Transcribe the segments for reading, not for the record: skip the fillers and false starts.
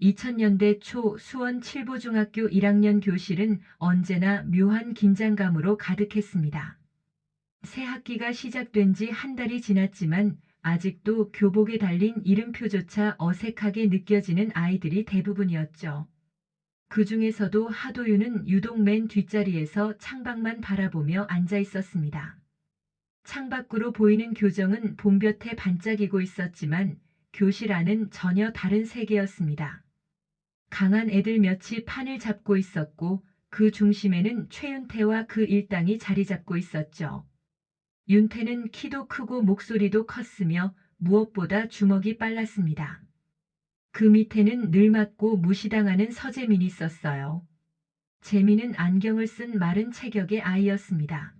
2000년대 초 수원 칠보중학교 1학년 교실은 언제나 묘한 긴장감으로 가득했습니다. 새 학기가 시작된 지 한 달이 지났지만 아직도 교복에 달린 이름표조차 어색하게 느껴지는 아이들이 대부분이었죠. 그 중에서도 하도윤은 유독 맨 뒷자리에서 창밖만 바라보며 앉아 있었습니다. 창밖으로 보이는 교정은 봄볕에 반짝이고 있었지만 교실 안은 전혀 다른 세계였습니다. 강한 애들 몇이 판을 잡고 있었고 그 중심에는 최윤태와 그 일당이 자리 잡고 있었죠. 윤태는 키도 크고 목소리도 컸으며 무엇보다 주먹이 빨랐습니다. 그 밑에는 늘 맞고 무시당하는 서재민이 있었어요. 재민은 안경을 쓴 마른 체격의 아이였습니다.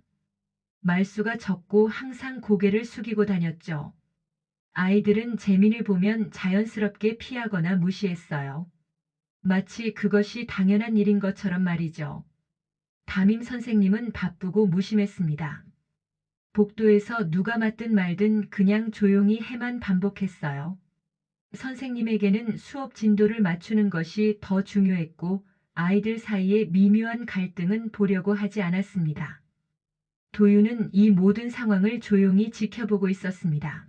말수가 적고 항상 고개를 숙이고 다녔죠. 아이들은 재민을 보면 자연스럽게 피하거나 무시했어요. 마치 그것이 당연한 일인 것처럼 말이죠. 담임 선생님은 바쁘고 무심했습니다. 복도에서 누가 맞든 말든 그냥 조용히 해만 반복했어요. 선생님에게는 수업 진도를 맞추는 것이 더 중요했고 아이들 사이의 미묘한 갈등은 보려고 하지 않았습니다. 도윤은 이 모든 상황을 조용히 지켜보고 있었습니다.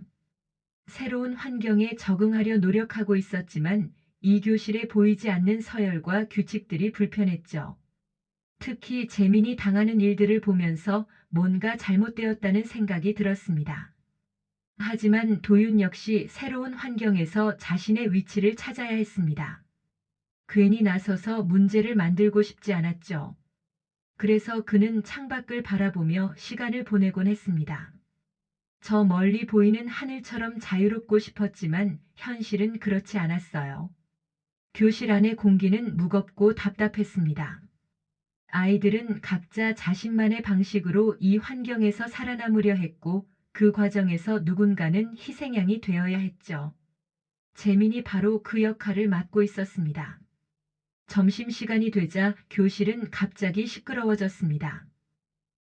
새로운 환경에 적응하려 노력하고 있었지만 이 교실에 보이지 않는 서열과 규칙들이 불편했죠. 특히 재민이 당하는 일들을 보면서 뭔가 잘못되었다는 생각이 들었습니다. 하지만 도윤 역시 새로운 환경에서 자신의 위치를 찾아야 했습니다. 괜히 나서서 문제를 만들고 싶지 않았죠. 그래서 그는 창밖을 바라보며 시간을 보내곤 했습니다. 저 멀리 보이는 하늘처럼 자유롭고 싶었지만 현실은 그렇지 않았어요. 교실 안의 공기는 무겁고 답답했습니다. 아이들은 각자 자신만의 방식으로 이 환경에서 살아남으려 했고 그 과정에서 누군가는 희생양이 되어야 했죠. 재민이 바로 그 역할을 맡고 있었습니다. 점심시간이 되자 교실은 갑자기 시끄러워졌습니다.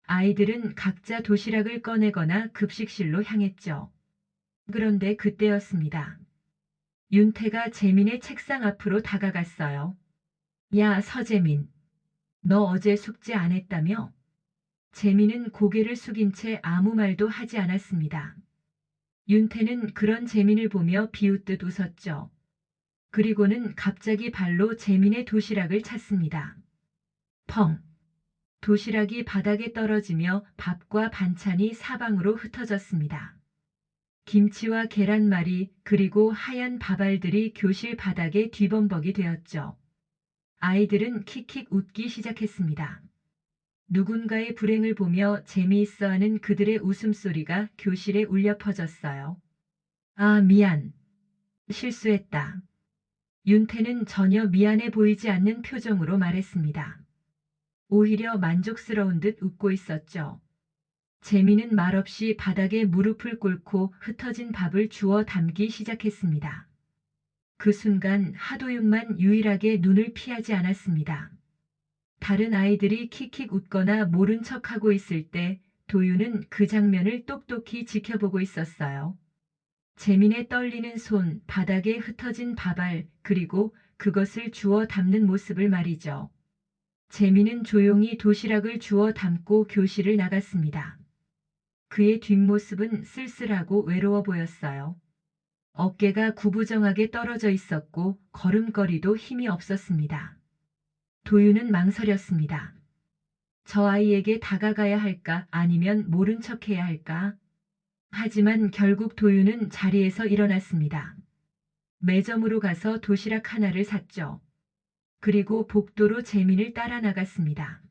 아이들은 각자 도시락을 꺼내거나 급식실로 향했죠. 그런데 그때였습니다. 윤태가 재민의 책상 앞으로 다가갔어요. 야, 서재민. 너 어제 숙제 안 했다며? 재민은 고개를 숙인 채 아무 말도 하지 않았습니다. 윤태는 그런 재민을 보며 비웃듯 웃었죠. 그리고는 갑자기 발로 재민의 도시락을 찼습니다. 펑! 도시락이 바닥에 떨어지며 밥과 반찬이 사방으로 흩어졌습니다. 김치와 계란말이 그리고 하얀 밥알들이 교실 바닥에 뒤범벅이 되었죠. 아이들은 킥킥 웃기 시작했습니다. 누군가의 불행을 보며 재미있어하는 그들의 웃음소리가 교실에 울려 퍼졌어요. 아, 미안. 실수했다. 윤태는 전혀 미안해 보이지 않는 표정으로 말했습니다. 오히려 만족스러운 듯 웃고 있었죠. 재미는 말없이 바닥에 무릎을 꿇고 흩어진 밥을 주워 담기 시작했습니다. 그 순간 하도윤만 유일하게 눈을 피하지 않았습니다. 다른 아이들이 킥킥 웃거나 모른 척하고 있을 때 도윤은 그 장면을 똑똑히 지켜보고 있었어요. 재민의 떨리는 손, 바닥에 흩어진 밥알, 그리고 그것을 주워 담는 모습을 말이죠. 재민은 조용히 도시락을 주워 담고 교실을 나갔습니다. 그의 뒷모습은 쓸쓸하고 외로워 보였어요. 어깨가 구부정하게 떨어져 있었고 걸음걸이도 힘이 없었습니다. 도윤은 망설였습니다. 저 아이에게 다가가야 할까 아니면 모른 척해야 할까? 하지만 결국 도윤은 자리에서 일어났습니다. 매점으로 가서 도시락 하나를 샀죠. 그리고 복도로 재민을 따라 나갔습니다.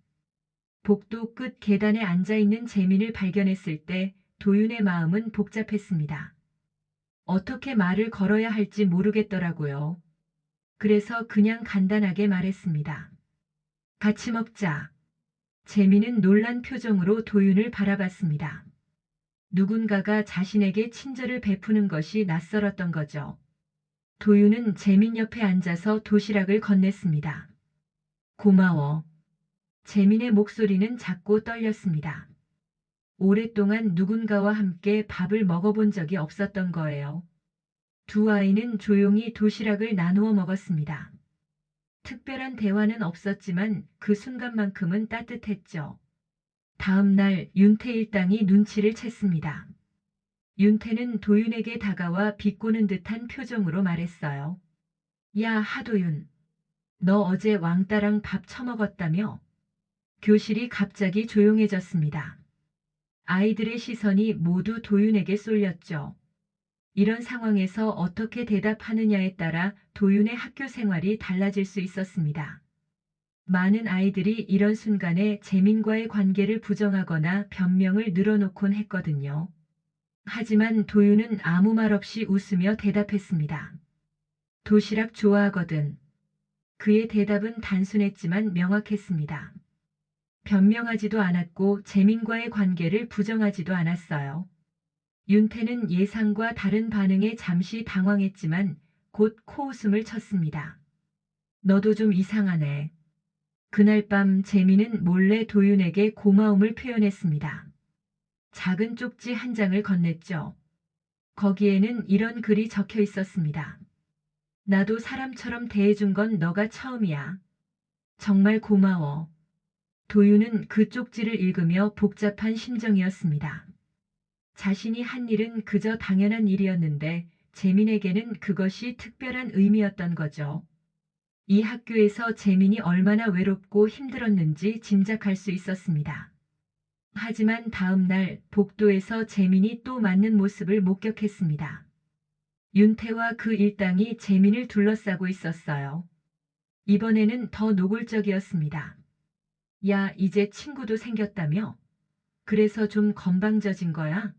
복도 끝 계단에 앉아 있는 재민을 발견했을 때 도윤의 마음은 복잡했습니다. 어떻게 말을 걸어야 할지 모르겠더라고요. 그래서 그냥 간단하게 말했습니다. 같이 먹자. 재민은 놀란 표정으로 도윤을 바라봤습니다. 누군가가 자신에게 친절을 베푸는 것이 낯설었던 거죠. 도윤은 재민 옆에 앉아서 도시락을 건넸습니다. 고마워. 재민의 목소리는 작고 떨렸습니다. 오랫동안 누군가와 함께 밥을 먹어본 적이 없었던 거예요. 두 아이는 조용히 도시락을 나누어 먹었습니다. 특별한 대화는 없었지만 그 순간만큼은 따뜻했죠. 다음 날 윤태 일당이 눈치를 챘습니다. 윤태는 도윤에게 다가와 비꼬는 듯한 표정으로 말했어요. 야, 하도윤. 너 어제 왕따랑 밥 처먹었다며? 교실이 갑자기 조용해졌습니다. 아이들의 시선이 모두 도윤에게 쏠렸죠. 이런 상황에서 어떻게 대답하느냐에 따라 도윤의 학교 생활이 달라질 수 있었습니다. 많은 아이들이 이런 순간에 재민과의 관계를 부정하거나 변명을 늘어놓곤 했거든요. 하지만 도윤은 아무 말 없이 웃으며 대답했습니다. 도시락 좋아하거든. 그의 대답은 단순했지만 명확했습니다. 변명하지도 않았고 재민과의 관계를 부정하지도 않았어요. 윤태는 예상과 다른 반응에 잠시 당황했지만 곧 코웃음을 쳤습니다. 너도 좀 이상하네. 그날 밤 재민은 몰래 도윤에게 고마움을 표현했습니다. 작은 쪽지 한 장을 건넸죠. 거기에는 이런 글이 적혀 있었습니다. 나도 사람처럼 대해준 건 너가 처음이야. 정말 고마워. 도윤은 그 쪽지를 읽으며 복잡한 심정이었습니다. 자신이 한 일은 그저 당연한 일이었는데 재민에게는 그것이 특별한 의미였던 거죠. 이 학교에서 재민이 얼마나 외롭고 힘들었는지 짐작할 수 있었습니다. 하지만 다음 날 복도에서 재민이 또 맞는 모습을 목격했습니다. 윤태와 그 일당이 재민을 둘러싸고 있었어요. 이번에는 더 노골적이었습니다. 야, 이제 친구도 생겼다며? 그래서 좀 건방져진 거야?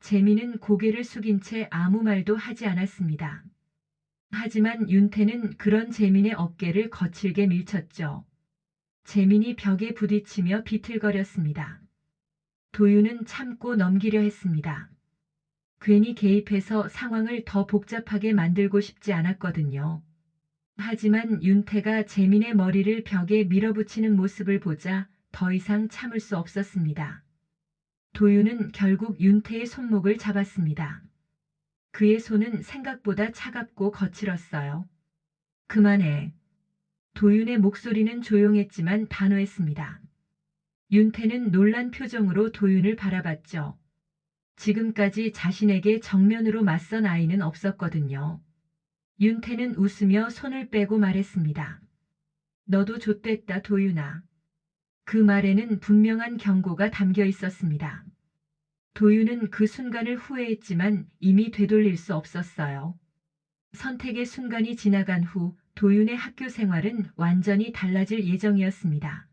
재민은 고개를 숙인 채 아무 말도 하지 않았습니다. 하지만 윤태는 그런 재민의 어깨를 거칠게 밀쳤죠. 재민이 벽에 부딪히며 비틀거렸습니다. 도윤은 참고 넘기려 했습니다. 괜히 개입해서 상황을 더 복잡하게 만들고 싶지 않았거든요. 하지만 윤태가 재민의 머리를 벽에 밀어붙이는 모습을 보자 더 이상 참을 수 없었습니다. 도윤은 결국 윤태의 손목을 잡았습니다. 그의 손은 생각보다 차갑고 거칠었어요. 그만해. 도윤의 목소리는 조용했지만 단호했습니다. 윤태는 놀란 표정으로 도윤을 바라봤죠. 지금까지 자신에게 정면으로 맞선 아이는 없었거든요. 윤태는 웃으며 손을 빼고 말했습니다. 너도 좆됐다, 도윤아. 그 말에는 분명한 경고가 담겨 있었습니다. 도윤은 그 순간을 후회했지만 이미 되돌릴 수 없었어요. 선택의 순간이 지나간 후 도윤의 학교 생활은 완전히 달라질 예정이었습니다.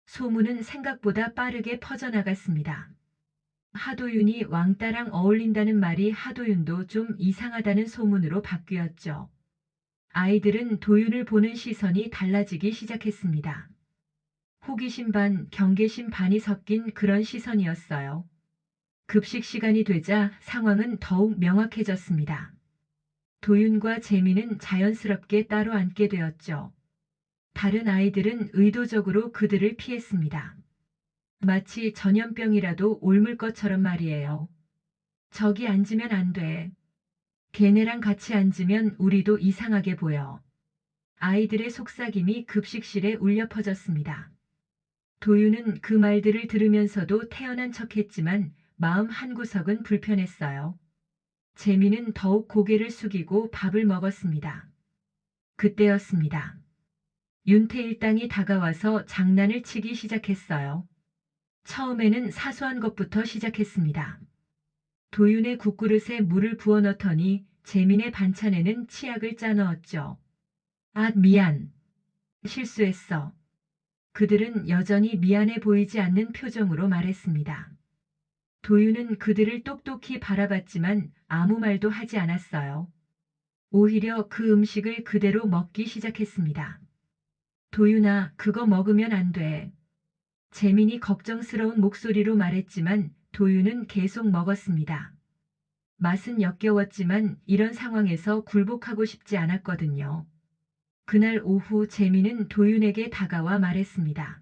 소문은 생각보다 빠르게 퍼져나갔습니다. 하도윤이 왕따랑 어울린다는 말이 하도윤도 좀 이상하다는 소문으로 바뀌었죠. 아이들은 도윤을 보는 시선이 달라지기 시작했습니다. 호기심 반, 경계심 반이 섞인 그런 시선이었어요. 급식 시간이 되자 상황은 더욱 명확해졌습니다. 도윤과 재민은 자연스럽게 따로 앉게 되었죠. 다른 아이들은 의도적으로 그들을 피했습니다. 마치 전염병이라도 옮을 것처럼 말이에요. 저기 앉으면 안 돼. 걔네랑 같이 앉으면 우리도 이상하게 보여. 아이들의 속삭임이 급식실에 울려 퍼졌습니다. 도윤은 그 말들을 들으면서도 태연한 척했지만 마음 한구석은 불편했어요. 재민은 더욱 고개를 숙이고 밥을 먹었습니다. 그때였습니다. 윤태 일당이 다가와서 장난을 치기 시작했어요. 처음에는 사소한 것부터 시작했습니다. 도윤의 국그릇에 물을 부어 넣더니 재민의 반찬에는 치약을 짜 넣었죠. 아, 미안. 실수했어. 그들은 여전히 미안해 보이지 않는 표정으로 말했습니다. 도윤은 그들을 똑똑히 바라봤지만 아무 말도 하지 않았어요. 오히려 그 음식을 그대로 먹기 시작했습니다. 도윤아, 그거 먹으면 안 돼. 재민이 걱정스러운 목소리로 말했지만 도윤은 계속 먹었습니다. 맛은 역겨웠지만 이런 상황에서 굴복하고 싶지 않았거든요. 그날 오후 재민은 도윤에게 다가와 말했습니다.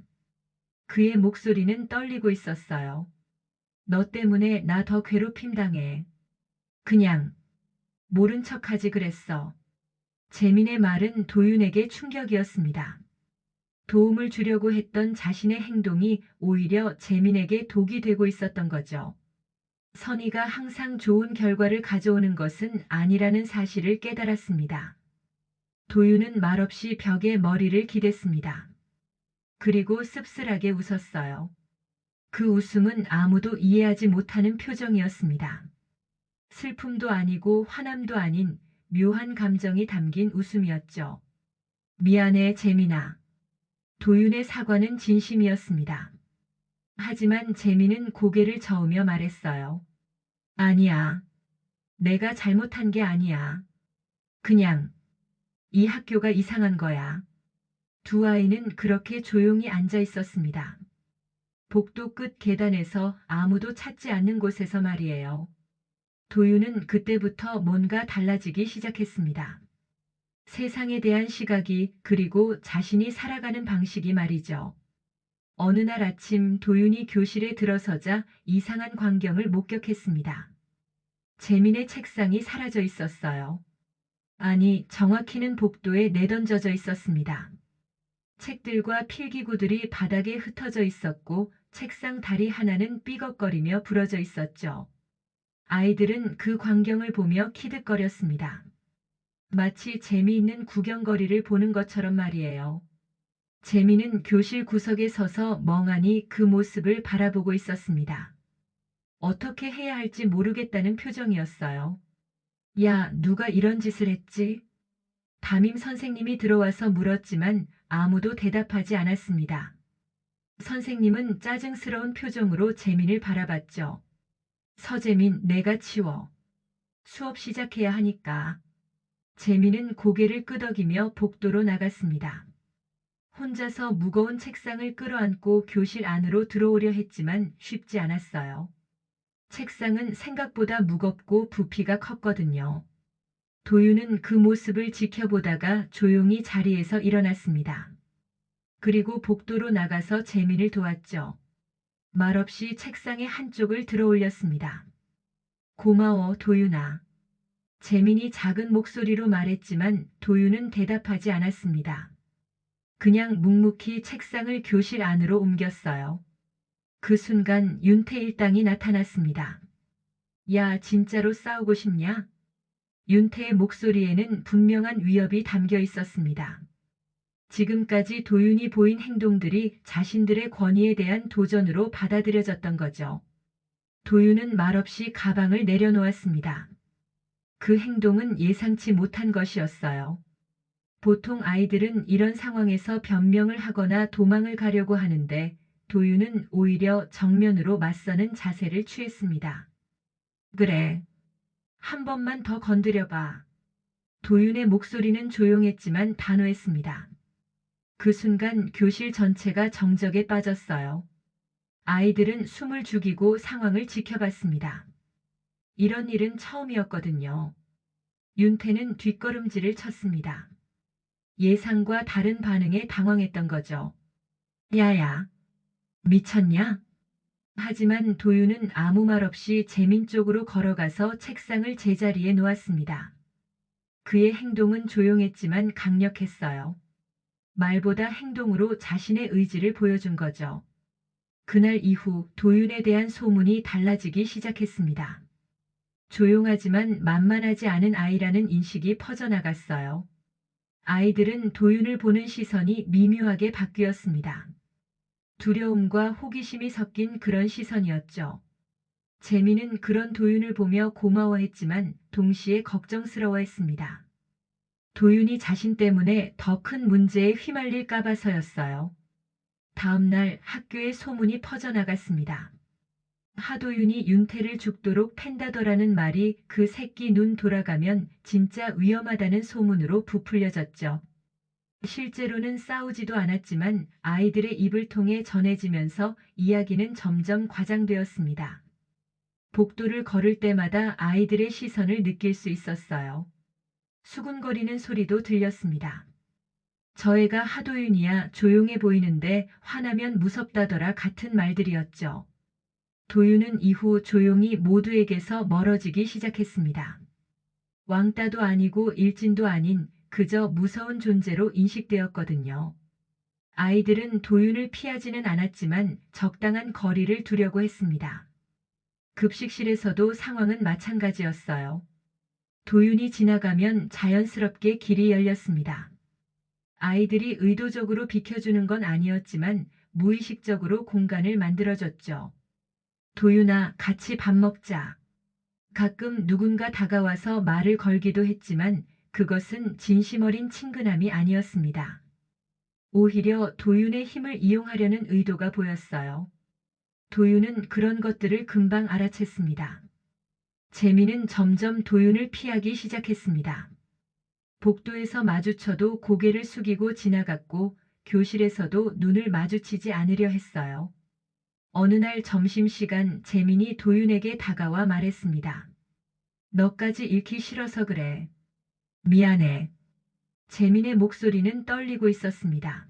그의 목소리는 떨리고 있었어요. 너 때문에 나 더 괴롭힘 당해. 그냥 모른 척하지 그랬어. 재민의 말은 도윤에게 충격이었습니다. 도움을 주려고 했던 자신의 행동이 오히려 재민에게 독이 되고 있었던 거죠. 선의가 항상 좋은 결과를 가져오는 것은 아니라는 사실을 깨달았습니다. 도윤은 말없이 벽에 머리를 기댔습니다. 그리고 씁쓸하게 웃었어요. 그 웃음은 아무도 이해하지 못하는 표정이었습니다. 슬픔도 아니고 화남도 아닌 묘한 감정이 담긴 웃음이었죠. 미안해, 재민아. 도윤의 사과는 진심이었습니다. 하지만 재민은 고개를 저으며 말했어요. 아니야. 내가 잘못한 게 아니야. 그냥 이 학교가 이상한 거야. 두 아이는 그렇게 조용히 앉아 있었습니다. 복도 끝 계단에서 아무도 찾지 않는 곳에서 말이에요. 도윤은 그때부터 뭔가 달라지기 시작했습니다. 세상에 대한 시각이, 그리고 자신이 살아가는 방식이 말이죠. 어느 날 아침 도윤이 교실에 들어서자 이상한 광경을 목격했습니다. 재민의 책상이 사라져 있었어요. 아니, 정확히는 복도에 내던져져 있었습니다. 책들과 필기구들이 바닥에 흩어져 있었고 책상 다리 하나는 삐걱거리며 부러져 있었죠. 아이들은 그 광경을 보며 키득거렸습니다. 마치 재미있는 구경거리를 보는 것처럼 말이에요. 재미는 교실 구석에 서서 멍하니 그 모습을 바라보고 있었습니다. 어떻게 해야 할지 모르겠다는 표정이었어요. 야, 누가 이런 짓을 했지? 담임 선생님이 들어와서 물었지만 아무도 대답하지 않았습니다. 선생님은 짜증스러운 표정으로 재민을 바라봤죠. 서재민, 내가 치워. 수업 시작해야 하니까. 재민은 고개를 끄덕이며 복도로 나갔습니다. 혼자서 무거운 책상을 끌어안고 교실 안으로 들어오려 했지만 쉽지 않았어요. 책상은 생각보다 무겁고 부피가 컸거든요. 도윤은 그 모습을 지켜보다가 조용히 자리에서 일어났습니다. 그리고 복도로 나가서 재민을 도왔죠. 말없이 책상의 한쪽을 들어 올렸습니다. 고마워, 도윤아. 재민이 작은 목소리로 말했지만 도윤은 대답하지 않았습니다. 그냥 묵묵히 책상을 교실 안으로 옮겼어요. 그 순간 윤태 일당이 나타났습니다. 야, 진짜로 싸우고 싶냐? 윤태의 목소리에는 분명한 위협이 담겨 있었습니다. 지금까지 도윤이 보인 행동들이 자신들의 권위에 대한 도전으로 받아들여졌던 거죠. 도윤은 말없이 가방을 내려놓았습니다. 그 행동은 예상치 못한 것이었어요. 보통 아이들은 이런 상황에서 변명을 하거나 도망을 가려고 하는데 도윤은 오히려 정면으로 맞서는 자세를 취했습니다. 그래. 한 번만 더 건드려봐. 도윤의 목소리는 조용했지만 단호했습니다. 그 순간 교실 전체가 정적에 빠졌어요. 아이들은 숨을 죽이고 상황을 지켜봤습니다. 이런 일은 처음이었거든요. 윤태는 뒷걸음질을 쳤습니다. 예상과 다른 반응에 당황했던 거죠. 야야, 미쳤냐? 하지만 도윤은 아무 말 없이 재민 쪽으로 걸어가서 책상을 제자리에 놓았습니다. 그의 행동은 조용했지만 강력했어요. 말보다 행동으로 자신의 의지를 보여준 거죠. 그날 이후 도윤에 대한 소문이 달라지기 시작했습니다. 조용하지만 만만하지 않은 아이라는 인식이 퍼져나갔어요. 아이들은 도윤을 보는 시선이 미묘하게 바뀌었습니다. 두려움과 호기심이 섞인 그런 시선이었죠. 재민은 그런 도윤을 보며 고마워했지만 동시에 걱정스러워했습니다. 도윤이 자신 때문에 더 큰 문제에 휘말릴까 봐서였어요. 다음 날 학교에 소문이 퍼져나갔습니다. 하도윤이 윤태를 죽도록 팬다더라는 말이 그 새끼 눈 돌아가면 진짜 위험하다는 소문으로 부풀려졌죠. 실제로는 싸우지도 않았지만 아이들의 입을 통해 전해지면서 이야기는 점점 과장되었습니다. 복도를 걸을 때마다 아이들의 시선을 느낄 수 있었어요. 수군거리는 소리도 들렸습니다. 저 애가 하도윤이야, 조용해 보이는데 화나면 무섭다더라 같은 말들이었죠. 도윤은 이후 조용히 모두에게서 멀어지기 시작했습니다. 왕따도 아니고 일진도 아닌 그저 무서운 존재로 인식되었거든요. 아이들은 도윤을 피하지는 않았지만 적당한 거리를 두려고 했습니다. 급식실에서도 상황은 마찬가지였어요. 도윤이 지나가면 자연스럽게 길이 열렸습니다. 아이들이 의도적으로 비켜주는 건 아니었지만 무의식적으로 공간을 만들어줬죠. 도윤아, 같이 밥 먹자. 가끔 누군가 다가와서 말을 걸기도 했지만 그것은 진심 어린 친근함이 아니었습니다. 오히려 도윤의 힘을 이용하려는 의도가 보였어요. 도윤은 그런 것들을 금방 알아챘습니다. 재민은 점점 도윤을 피하기 시작했습니다. 복도에서 마주쳐도 고개를 숙이고 지나갔고 교실에서도 눈을 마주치지 않으려 했어요. 어느 날 점심시간 재민이 도윤에게 다가와 말했습니다. 너까지 잃기 싫어서 그래. 미안해. 재민의 목소리는 떨리고 있었습니다.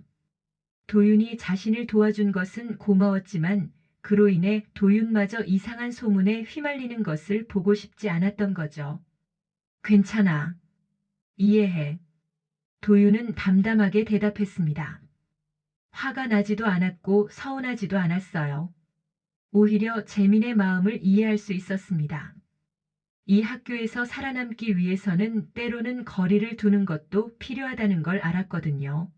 도윤이 자신을 도와준 것은 고마웠지만 그로 인해 도윤마저 이상한 소문에 휘말리는 것을 보고 싶지 않았던 거죠. 괜찮아. 이해해. 도윤은 담담하게 대답했습니다. 화가 나지도 않았고 서운하지도 않았어요. 오히려 재민의 마음을 이해할 수 있었습니다. 이 학교에서 살아남기 위해서는 때로는 거리를 두는 것도 필요하다는 걸 알았거든요.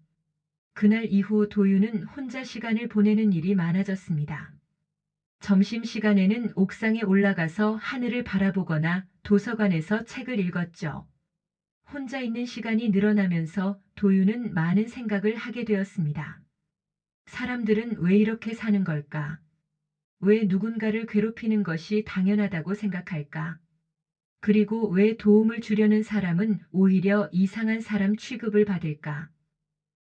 그날 이후 도윤은 혼자 시간을 보내는 일이 많아졌습니다. 점심시간에는 옥상에 올라가서 하늘을 바라보거나 도서관에서 책을 읽었죠. 혼자 있는 시간이 늘어나면서 도윤은 많은 생각을 하게 되었습니다. 사람들은 왜 이렇게 사는 걸까? 왜 누군가를 괴롭히는 것이 당연하다고 생각할까? 그리고 왜 도움을 주려는 사람은 오히려 이상한 사람 취급을 받을까?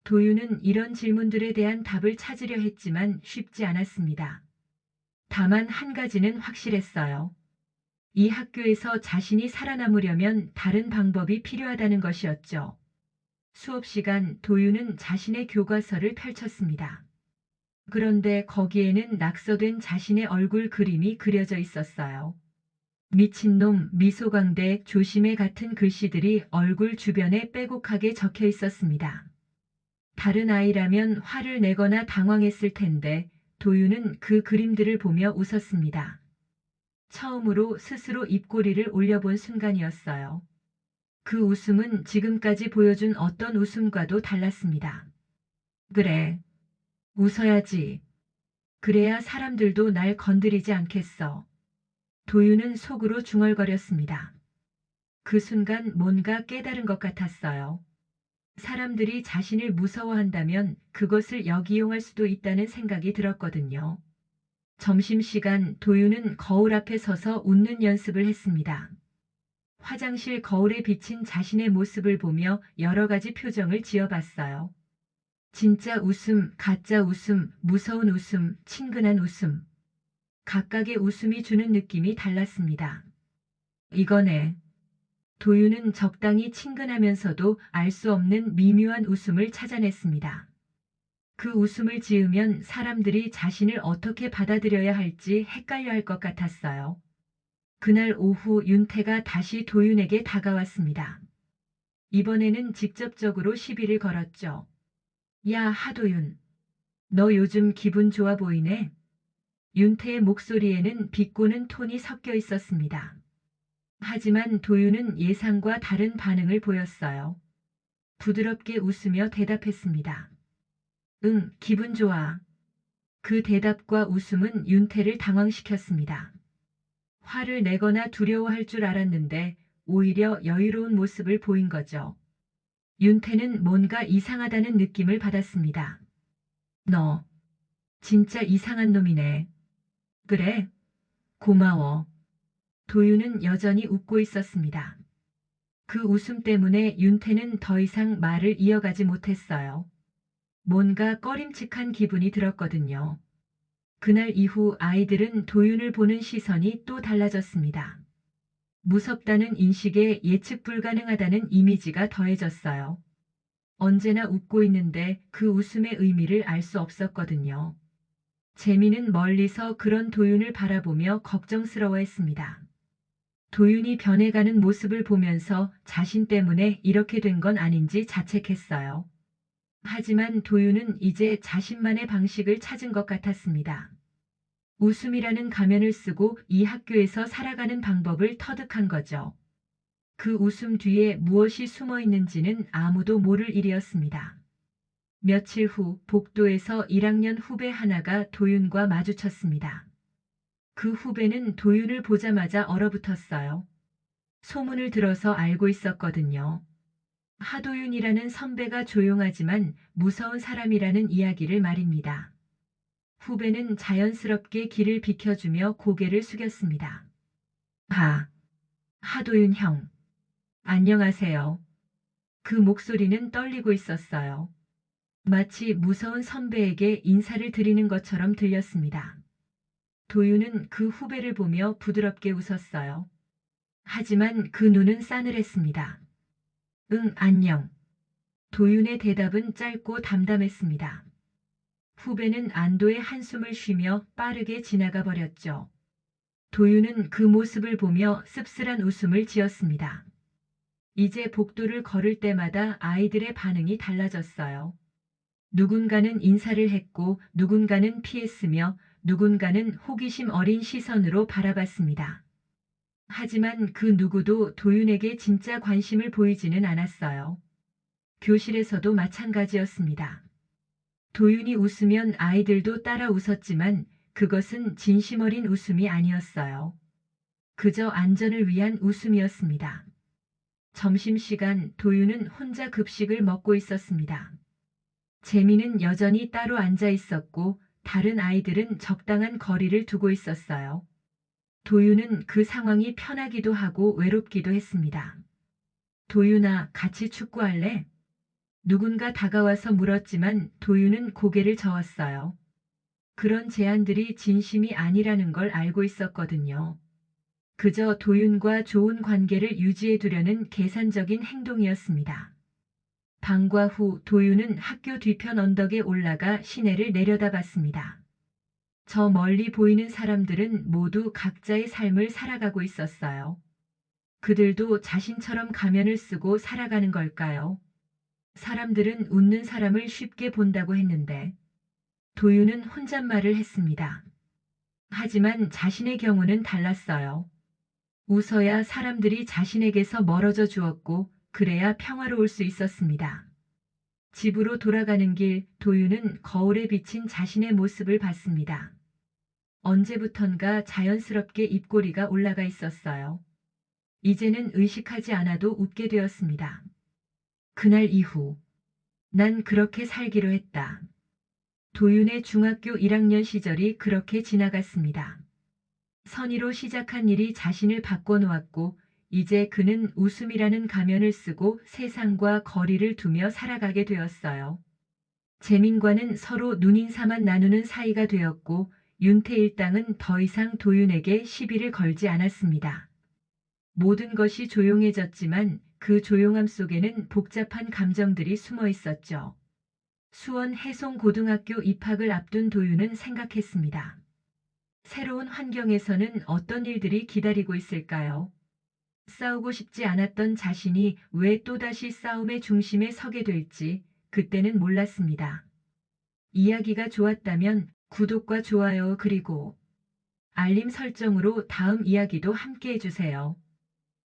도윤은 이런 질문들에 대한 답을 찾으려 했지만 쉽지 않았습니다. 다만 한 가지는 확실했어요. 이 학교에서 자신이 살아남으려면 다른 방법이 필요하다는 것이었죠. 수업 시간 도윤은 자신의 교과서를 펼쳤습니다. 그런데 거기에는 낙서된 자신의 얼굴 그림이 그려져 있었어요. 미친놈, 미소광대, 조심해 같은 글씨들이 얼굴 주변에 빼곡하게 적혀 있었습니다. 다른 아이라면 화를 내거나 당황했을 텐데 도윤은 그 그림들을 보며 웃었습니다. 처음으로 스스로 입꼬리를 올려본 순간이었어요. 그 웃음은 지금까지 보여준 어떤 웃음과도 달랐습니다. 그래, 웃어야지. 그래야 사람들도 날 건드리지 않겠어. 도윤은 속으로 중얼거렸습니다. 그 순간 뭔가 깨달은 것 같았어요. 사람들이 자신을 무서워한다면 그것을 역이용할 수도 있다는 생각이 들었거든요. 점심시간 도윤은 거울 앞에 서서 웃는 연습을 했습니다. 화장실 거울에 비친 자신의 모습을 보며 여러 가지 표정을 지어봤어요. 진짜 웃음, 가짜 웃음, 무서운 웃음, 친근한 웃음. 각각의 웃음이 주는 느낌이 달랐습니다. 이거네. 도윤은 적당히 친근하면서도 알 수 없는 미묘한 웃음을 찾아냈습니다. 그 웃음을 지으면 사람들이 자신을 어떻게 받아들여야 할지 헷갈려 할 것 같았어요. 그날 오후 윤태가 다시 도윤에게 다가왔습니다. 이번에는 직접적으로 시비를 걸었죠. 야, 하도윤. 너 요즘 기분 좋아 보이네? 윤태의 목소리에는 비꼬는 톤이 섞여 있었습니다. 하지만 도윤은 예상과 다른 반응을 보였어요. 부드럽게 웃으며 대답했습니다. 응, 기분 좋아. 그 대답과 웃음은 윤태를 당황시켰습니다. 화를 내거나 두려워할 줄 알았는데 오히려 여유로운 모습을 보인 거죠. 윤태는 뭔가 이상하다는 느낌을 받았습니다. 너, 진짜 이상한 놈이네. 그래? 고마워. 도윤은 여전히 웃고 있었습니다. 그 웃음 때문에 윤태는 더 이상 말을 이어가지 못했어요. 뭔가 꺼림칙한 기분이 들었거든요. 그날 이후 아이들은 도윤을 보는 시선이 또 달라졌습니다. 무섭다는 인식에 예측 불가능하다는 이미지가 더해졌어요. 언제나 웃고 있는데 그 웃음의 의미를 알 수 없었거든요. 재미는 멀리서 그런 도윤을 바라보며 걱정스러워했습니다. 도윤이 변해가는 모습을 보면서 자신 때문에 이렇게 된 건 아닌지 자책했어요. 하지만 도윤은 이제 자신만의 방식을 찾은 것 같았습니다. 웃음이라는 가면을 쓰고 이 학교에서 살아가는 방법을 터득한 거죠. 그 웃음 뒤에 무엇이 숨어 있는지는 아무도 모를 일이었습니다. 며칠 후 복도에서 1학년 후배 하나가 도윤과 마주쳤습니다. 그 후배는 도윤을 보자마자 얼어붙었어요. 소문을 들어서 알고 있었거든요. 하도윤이라는 선배가 조용하지만 무서운 사람이라는 이야기를 말입니다. 후배는 자연스럽게 길을 비켜주며 고개를 숙였습니다. 하도윤 형. 안녕하세요. 그 목소리는 떨리고 있었어요. 마치 무서운 선배에게 인사를 드리는 것처럼 들렸습니다. 도윤은 그 후배를 보며 부드럽게 웃었어요. 하지만 그 눈은 싸늘했습니다. 응, 안녕. 도윤의 대답은 짧고 담담했습니다. 후배는 안도의 한숨을 쉬며 빠르게 지나가 버렸죠. 도윤은 그 모습을 보며 씁쓸한 웃음을 지었습니다. 이제 복도를 걸을 때마다 아이들의 반응이 달라졌어요. 누군가는 인사를 했고 누군가는 피했으며 누군가는 호기심 어린 시선으로 바라봤습니다. 하지만 그 누구도 도윤에게 진짜 관심을 보이지는 않았어요. 교실에서도 마찬가지였습니다. 도윤이 웃으면 아이들도 따라 웃었지만 그것은 진심 어린 웃음이 아니었어요. 그저 안전을 위한 웃음이었습니다. 점심시간 도윤은 혼자 급식을 먹고 있었습니다. 재미는 여전히 따로 앉아 있었고 다른 아이들은 적당한 거리를 두고 있었어요. 도윤은 그 상황이 편하기도 하고 외롭기도 했습니다. 도윤아, 같이 축구할래? 누군가 다가와서 물었지만 도윤은 고개를 저었어요. 그런 제안들이 진심이 아니라는 걸 알고 있었거든요. 그저 도윤과 좋은 관계를 유지해 두려는 계산적인 행동이었습니다. 방과 후 도윤은 학교 뒤편 언덕에 올라가 시내를 내려다봤습니다. 저 멀리 보이는 사람들은 모두 각자의 삶을 살아가고 있었어요. 그들도 자신처럼 가면을 쓰고 살아가는 걸까요? 사람들은 웃는 사람을 쉽게 본다고 했는데 도윤은 혼잣말을 했습니다. 하지만 자신의 경우는 달랐어요. 웃어야 사람들이 자신에게서 멀어져 주었고 그래야 평화로울 수 있었습니다. 집으로 돌아가는 길 도윤은 거울에 비친 자신의 모습을 봤습니다. 언제부턴가 자연스럽게 입꼬리가 올라가 있었어요. 이제는 의식하지 않아도 웃게 되었습니다. 그날 이후 난 그렇게 살기로 했다. 도윤의 중학교 1학년 시절이 그렇게 지나갔습니다. 선의로 시작한 일이 자신을 바꿔놓았고 이제 그는 웃음이라는 가면을 쓰고 세상과 거리를 두며 살아가게 되었어요. 재민과는 서로 눈인사만 나누는 사이가 되었고 윤태 일당은 더 이상 도윤에게 시비를 걸지 않았습니다. 모든 것이 조용해졌지만 그 조용함 속에는 복잡한 감정들이 숨어 있었죠. 수원 해송고등학교 입학을 앞둔 도윤은 생각했습니다. 새로운 환경에서는 어떤 일들이 기다리고 있을까요? 싸우고 싶지 않았던 자신이 왜 또다시 싸움의 중심에 서게 될지 그때는 몰랐습니다. 이야기가 좋았다면 구독과 좋아요 그리고 알림 설정으로 다음 이야기도 함께 해주세요.